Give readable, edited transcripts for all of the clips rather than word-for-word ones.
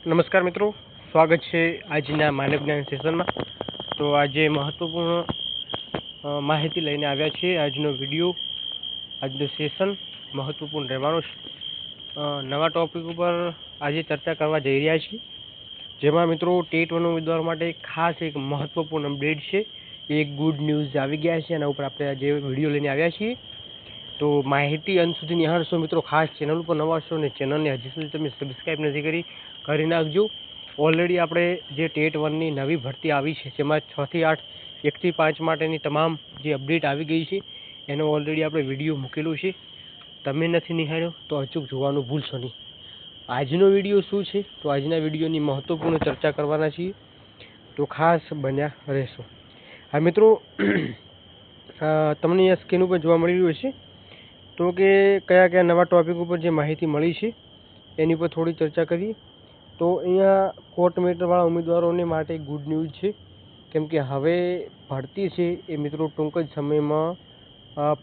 નમસ્કાર મિત્રો, સ્વાગત છે આજના માનવ જ્ઞાન સેશનમાં। તો આજે મહત્વપૂર્ણ માહિતી લઈને આવ્યા છીએ। આજનો વિડીયો, આજનો સેશન મહત્વપૂર્ણ રહેવાનો છે। નવા ટોપિક ઉપર આજે ચર્ચા કરવા જઈ રહ્યા છીએ, જેમાં મિત્રો ટેટ 1 ઉમેદવારો માટે ખાસ એક મહત્વપૂર્ણ અપડેટ છે। એક ગુડ ન્યૂઝ આવી ગયા છે, એના ઉપર આપણે આજે વિડીયો લઈને આવ્યા છીએ। તો માહિતી અંત સુધી નિહાળશો મિત્રો। ખાસ ચેનલ ઉપર નવા છો અને ચેનલને હજી સુધી તમે સબસ્ક્રાઈબ નથી કરી નાખજો। ઓલરેડી આપણે જે ટેટ 1ની નવી ભરતી આવી છે, જેમાં 6 થી 8, 1 થી 5 માટેની તમામ જે અપડેટ આવી ગઈ છે, એનો ઓલરેડી આપણે વિડીયો મૂકેલો છે। તમે નથી નિહાળ્યો તો અચૂક જોવાનું ભૂલશો નહીં। આજનો વિડીયો શું છે, તો આજના વિડીયોની મહત્વપૂર્ણ ચર્ચા કરવાના છીએ, તો ખાસ બન્યા રહેશો। હા મિત્રો, તમને અહીંયા સ્ક્રીન ઉપર જોવા મળી રહ્યું હશે તો કે કયા કયા નવા ટોપિક ઉપર જે માહિતી મળી છે એની ઉપર થોડી ચર્ચા કરીએ। તો અહીંયા કોર્ટ મેટરવાળા ઉમેદવારોને માટે ગુડ ન્યૂઝ છે, કેમ કે હવે ભરતી છે એ મિત્રો ટૂંક જ સમયમાં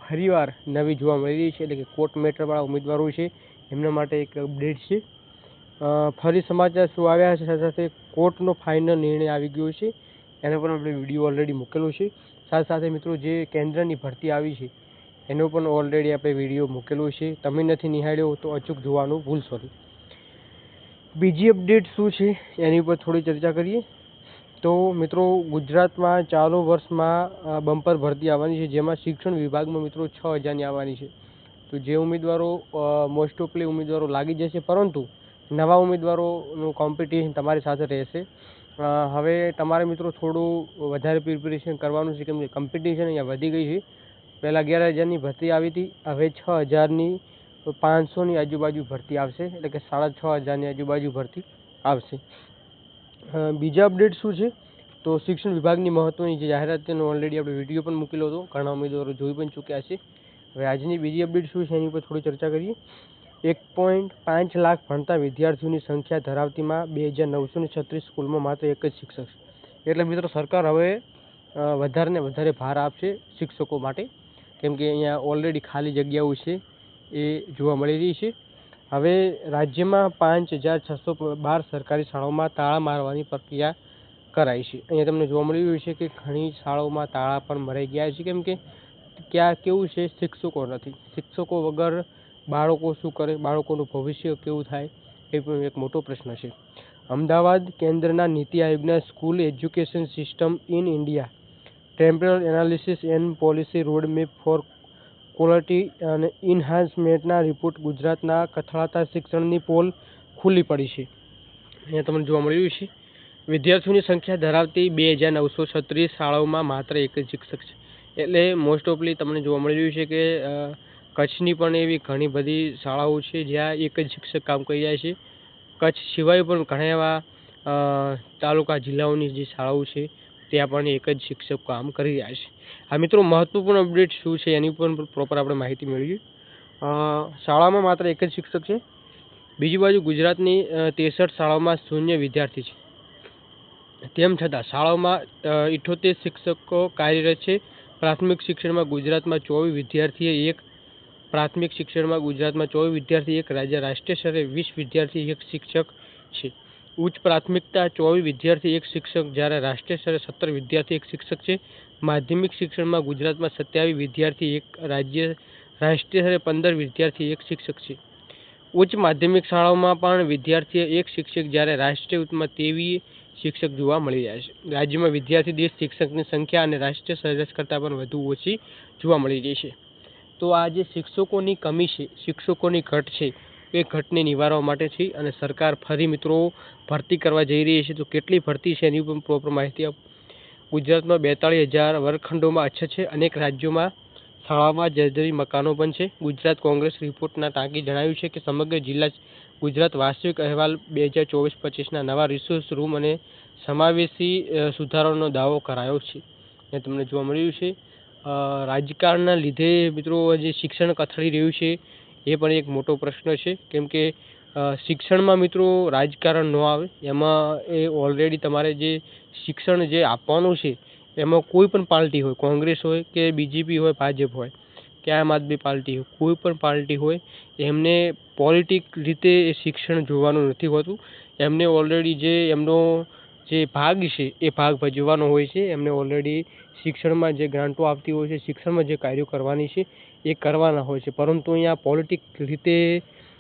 ફરીવાર નવી જોવા મળી રહી છે। એટલે કે કોર્ટ મેટરવાળા ઉમેદવારો છે એમના માટે એક અપડેટ છે। ફરી સમાચાર શું આવ્યા છે, સાથે સાથે કોર્ટનો ફાઇનલ નિર્ણય આવી ગયો છે, એનો પણ આપણે વિડીયો ઓલરેડી મૂકેલો છે। સાથે સાથે મિત્રો જે કેન્દ્રની ભરતી આવી છે એનો પણ ઓલરેડી આપણે વિડીયો મૂકેલો છે, તમે નથી નિહાળ્યો તો અચૂક જોવાનું ભૂલશો નહીં। બીજી અપડેટ શું છે એની ઉપર થોડી ચર્ચા કરીએ। તો મિત્રો ગુજરાતમાં ચાલુ વર્ષમાં બમ્પર ભરતી આવવાની છે, જેમાં શિક્ષણ વિભાગમાં મિત્રો 6000ની આવવાની છે। તો જે ઉમેદવારો મોસ્ટ ઓફલી ઉમેદવારો લાગી જશે, પરંતુ નવા ઉમેદવારોનું કોમ્પિટિશન તમારી સાથે રહેશે। હવે તમારે મિત્રો થોડું વધારે પ્રિપેરેશન કરવાનું છે, કેમ કે કોમ્પિટિશન અહીંયા વધી ગઈ છે। પહેલાં 11000ની ભરતી આવી હતી, હવે 6000ની 500ની આજુબાજુ ભરતી આવશે, એટલે કે 6500ની આજુબાજુ ભરતી આવશે। બીજા અપડેટ શું છે, તો શિક્ષણ વિભાગની મહત્વની જે જાહેરાત તેનો ઓલરેડી આપણે વિડીયો પણ મૂકેલો હતો, ઘણા ઉમેદવારો જોઈ પણ ચૂક્યા છે। હવે આજની બીજી અપડેટ શું છે એની ઉપર થોડી ચર્ચા કરીએ। 1.5 લાખ ભણતા વિદ્યાર્થીઓની સંખ્યા ધરાવતીમાં 2936 સ્કૂલમાં માત્ર એક જ શિક્ષક છે। એટલે મિત્રો સરકાર હવે વધારે ને વધારે ભાર આપશે શિક્ષકો માટે, કેમ કે અહીંયા ઓલરેડી ખાલી જગ્યાઓ છે એ જોવા મળી રહી છે। હવે રાજ્યમાં 5612 સરકારી શાળાઓમાં તાળા મારવાની પ્રક્રિયા કરાઈ છે। અહીંયા તમને જોવા મળી રહ્યું છે કે ઘણી શાળાઓમાં તાળા પણ મરાઈ ગયા છે, કેમ કે ક્યાં કેવું છે, શિક્ષકો નથી। શિક્ષકો વગર બાળકો શું કરે, બાળકોનું ભવિષ્ય કેવું થાય, એ પણ એક મોટો પ્રશ્ન છે। અમદાવાદ કેન્દ્રના નીતિ આયોગના school education system in India temporal analysis and policy roadmap for quality અને ઇન્હાન્સમેન્ટના રિપોર્ટ ગુજરાતના કથળાતા શિક્ષણની પોલ ખુલ્લી પડી છે। અહીંયા તમને જોવા મળી રહ્યું છે વિદ્યાર્થીઓની સંખ્યા ધરાવતી 2936 શાળાઓમાં માત્ર એક જ શિક્ષક છે। એટલે મોસ્ટ ઓફલી તમને જોવા મળી રહ્યું છે કે કચ્છની પણ એવી ઘણી બધી શાળાઓ છે જ્યાં એક જ શિક્ષક કામ કરી રહ્યા છે। કચ્છ સિવાય પણ ઘણા એવા તાલુકા જિલ્લાઓની જે શાળાઓ છે ત્યાં પણ એક જ શિક્ષક કામ કરી રહ્યા છે। આ મિત્રો મહત્વપૂર્ણ અપડેટ શું છે એની ઉપર પ્રોપર આપણે માહિતી મેળવીએ। શાળામાં માત્ર એક જ શિક્ષક છે। બીજી બાજુ ગુજરાતની 63 શાળાઓમાં શૂન્ય વિદ્યાર્થી છે, તેમ છતાં શાળાઓમાં 78 શિક્ષકો કાર્યરત છે। પ્રાથમિક શિક્ષણમાં ગુજરાતમાં 24 વિદ્યાર્થી, એક રાષ્ટ્રીય સ્તરે 20 વિદ્યાર્થી, એક શિક્ષક છે। ઉચ્ચ પ્રાથમિકતા 24 વિદ્યાર્થી, એક શિક્ષક, જ્યારે રાષ્ટ્રીય સ્તરે 17 વિદ્યાર્થી, એક શિક્ષક છે। માધ્યમિક શિક્ષણમાં ગુજરાતમાં 27 વિદ્યાર્થી, એક રાષ્ટ્રીય સ્તરે 15 વિદ્યાર્થી, એક શિક્ષક છે। ઉચ્ચ માધ્યમિક શાળાઓમાં પણ વિદ્યાર્થી એક શિક્ષક, જ્યારે રાષ્ટ્રીય ઉચ્ચમાં 23 શિક્ષક જોવા મળી રહ્યા છે। રાજ્યમાં વિદ્યાર્થી દીઠ શિક્ષકની સંખ્યા અને રાષ્ટ્રીય સરેરાશ કરતાં પણ વધુ ઓછી જોવા મળી રહી છે। તો આ જે શિક્ષકોની કમી છે, શિક્ષકોની ઘટ છે, એ ઘટને નિવારવા માટે છે અને સરકાર ફરી મિત્રો ભરતી કરવા જઈ રહી છે। તો કેટલી ભરતી છે એની પણ પ્રોપર માહિતી આપો। ગુજરાતમાં 42000 વર્ગખંડોમાં અછત છે। અનેક રાજ્યોમાં શાળામાં જર્જરી મકાનો પણ છે। ગુજરાત કોંગ્રેસ રિપોર્ટના ટાંકી જણાવ્યું છે કે સમગ્ર જિલ્લા ગુજરાત વાર્ષિક અહેવાલ 2024-25ના નવા રિસોર્સ રૂમ અને સમાવેશી સુધારાનો દાવો કરાયો છે। એ તમને જોવા મળ્યું છે રાજકારણના લીધે મિત્રો જે શિક્ષણ કથળી રહ્યું છે એ પણ એક મોટો પ્રશ્ન છે, કેમ કે શિક્ષણમાં મિત્રો રાજકારણ ન આવે, એમાં એ ઓલરેડી તમારે જે શિક્ષણ જે આપવાનું છે એમાં કોઈ પણ પાર્ટી હોય, કોંગ્રેસ હોય કે બીજેપી હોય, ભાજપ હોય, કે આમ આદમી પાર્ટી હોય, કોઈ પણ પાર્ટી હોય, એમને પોલિટિક રીતે એ શિક્ષણ જોવાનું નથી હોતું. એમને ઓલરેડી જે એમનો જે ભાગ છે એ ભાગ ભજવવાનો હોય છે. એમને ઓલરેડી શિક્ષણમાં જે ગ્રાન્ટો આવતી હોય છે, શિક્ષણમાં જે કાર્યો કરવાની છે એ કરવાના હોય છે. પરંતુ અહીંયા પોલિટિક રીતે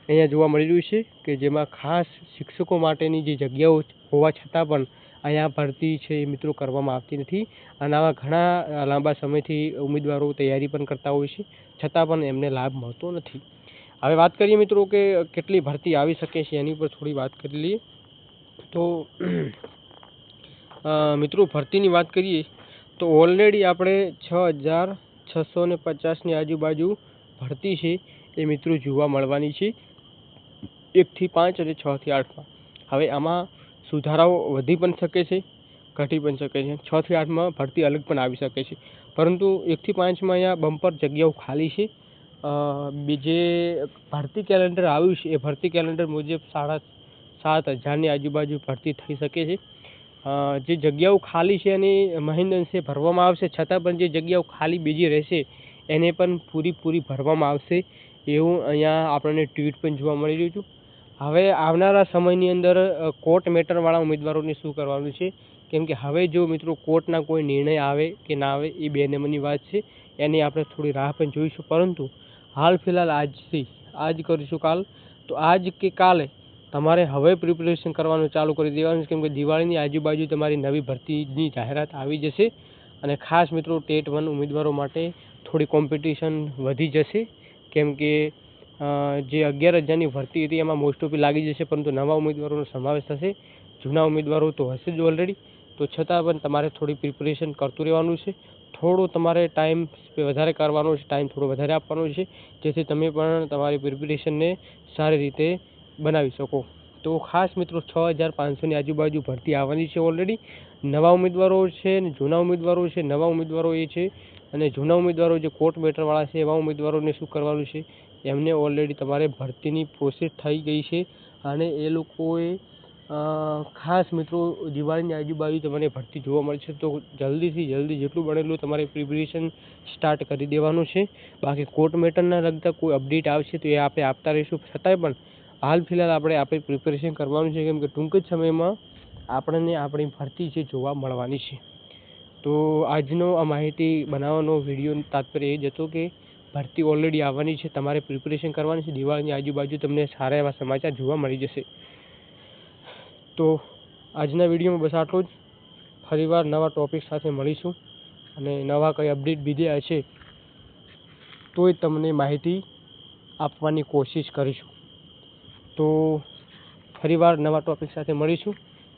અહીંયા જોવા મળી રહ્યું છે કે જેમાં ખાસ શિક્ષકો માટેની જે જગ્યાઓ હોવા છતાં પણ અહીંયા ભરતી છે એ મિત્રો કરવામાં આવતી નથી. અને આવા ઘણા લાંબા સમયથી ઉમેદવારો તૈયારી પણ કરતા હોય છે, છતાં પણ એમને લાભ મળતો નથી. હવે વાત કરીએ મિત્રો કે કેટલી ભરતી આવી શકે છે, એની ઉપર થોડી વાત કરી લઈએ. તો મિત્રો ભરતીની વાત કરીએ તો ઓલરેડી આપણે 6,650ની આજુબાજુ ભરતી છે એ મિત્રો જોવા મળવાની છે 1 થી 5 અને 6 થી 8માં. હવે આમાં સુધારાઓ વધી પણ શકે છે, ઘટી પણ શકે છે. 6 થી 8માં ભરતી અલગ પણ આવી શકે છે, પરંતુ 1 થી 5માં અહીંયા બમ્પર જગ્યાઓ ખાલી છે. જે ભરતી કેલેન્ડર આવ્યું છે એ ભરતી કેલેન્ડર મુજબ 7,500ની આજુબાજુ ભરતી થઈ શકે છે. જે જગ્યાઓ ખાલી છે એની મહેનત અંશે ભરવામાં આવશે, છતાં પણ જે જગ્યાઓ ખાલી બીજી રહેશે એને પણ પૂરી ભરવામાં આવશે એવું અહીંયા આપણને ટ્વીટ પણ જોવા મળી રહ્યું હતું. હવે આવનારા સમયની અંદર કોર્ટ મેટરવાળા ઉમેદવારોને શું કરવાનું છે, કેમ કે હવે જો મિત્રો કોર્ટના કોઈ નિર્ણય આવે કે ના આવે એ 2 નંબરની વાત છે. એની આપણે થોડી રાહ પણ જોઈશું. પરંતુ હાલ ફિલહાલ આજ કરીશું કાલ, તો આજ કે કાલે તમારે હવે પ્રિપેરેશન કરવાનું ચાલુ કરી દેવાનું છે, કેમ કે દિવાળીની આજુબાજુ તમારી નવી ભરતીની જાહેરાત આવી જશે. અને ખાસ મિત્રો ટેટ 1 ઉમેદવારો માટે થોડી કોમ્પિટિશન વધી જશે, કેમ કે જે 11,000ની ભરતી હતી એમાં મોસ્ટ ઓફ લાગી જશે, પરંતુ નવા ઉમેદવારોનો સમાવેશ થશે. જૂના ઉમેદવારો તો હશે જ ઓલરેડી, તો છતાં પણ તમારે થોડી પ્રિપેરેશન કરતું રહેવાનું છે. થોડો તમારે ટાઈમ વધારે કરવાનો છે, ટાઈમ થોડો વધારે આપવાનો છે, જેથી તમે પણ તમારી પ્રિપેરેશનને સારી રીતે બનાવી શકો. તો ખાસ મિત્રો 6,500ની આજુબાજુ ભરતી આવવાની છે ઓલરેડી. નવા ઉમેદવારો છે ને જૂના ઉમેદવારો છે. નવા ઉમેદવારો એ છે અને જૂના ઉમેદવારો જે કોર્ટ મેટરવાળા છે એવા ઉમેદવારોને શું કરવાનું છે, એમને ઓલરેડી તમારે ભરતીની પ્રોસેસ થઈ ગઈ છે. અને એ લોકોએ ખાસ મિત્રો દિવાળીની આજુબાજુ તમને ભરતી જોવા મળશે, તો જલ્દીથી જલ્દી જેટલું બને એટલું તમારે પ્રિપેરેશન સ્ટાર્ટ કરી દેવાનું છે. બાકી કોર્ટ મેટરના લગતા કોઈ અપડેટ આવશે તો એ આપણે આપતા રહીશું. છતાંય પણ હાલ ફિલહાલ આપણે પ્રિપેરેશન કરવાનું છે, કેમ કે ટૂંક જ સમયમાં આપણને આપણી ભરતી છે જોવા મળવાની છે. તો આજનો આ માહિતી બનાવવાનો વિડીયો તાત્પર્ય એ જ હતો કે ભરતી ઓલરેડી આવવાની છે, તમારે પ્રિપેરેશન કરવાની છે. દિવાળીની આજુબાજુ તમને સારા એવા સમાચાર જોવા મળી જશે. તો આજના વિડીયોમાં બસ આટલું જ. ફરીવાર નવા ટોપિક સાથે મળીશું અને નવા કંઈ અપડેટ બીજે હશે તોય તમને માહિતી આપવાની કોશિશ કરીશું. તો ફરીવાર નવા ટોપિક સાથે મળીશું.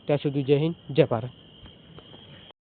ત્યાં સુધી જય હિન્દ, જય ભારત.